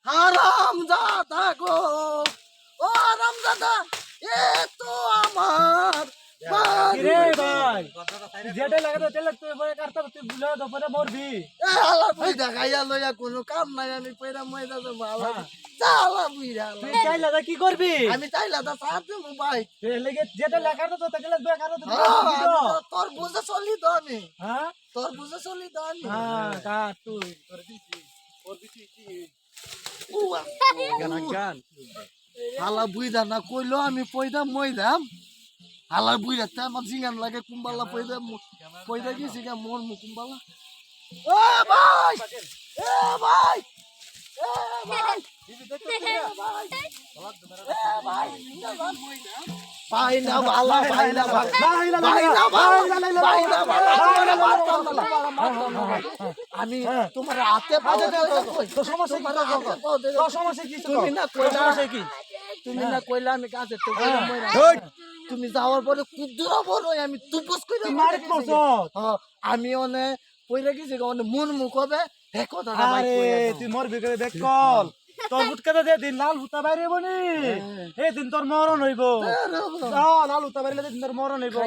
হারাম জাদা গো ও হারাম জাদা এ তো আমার কিরে ভাই যেটা লাগে তো তেলে তুই বই কাটতে তুই বুঝা তো পরে মরবি এ হালা বুইদা খাইয়া লইয়া কোনো কাম নাই আমি পয়রা ময়দা তো ভালো চালা বুইরা তুই চাইলা কি করবি আমি চাইলা দা সাথে মোবাইল তুই লেগে যেটা লেখা তো তাকে বে কারো তো তোর বুঝে চলি তো আমি হ্যাঁ তোর বুঝে চলি তো আমি হ্যাঁ কাট তুই করে দিছি করবি তুই কি উয়া গান হালা বুইদা না কইলো আমি পয়দা ময়দাম হালা বুইরা তা আমার জিঙ্গান লাগে কুম্বালা পয়দা গেছি গা মোর মু কুম্বালা ও ভাই এ ভাই এ ভাই ভাই না ভালা ভাই না আমি তোমার হাতে তুমি না কইলা তুমি না কইলা আমি কাছে তো তুমি যাওয়ার পরে কুদুর বড় আমি তুপুস কইরা মারিত করছ আমি ওনে কইরা গেছি ওনে মন মুখ হবে হে কথা আরে তুই মরবি করে দেখ কল তোর হুটকাটা দে দিন লাল হুতা বাইরে বনি এই দিন তোর মরণ হইব লাল হুতা বাইরে দিন তোর মরণ হইব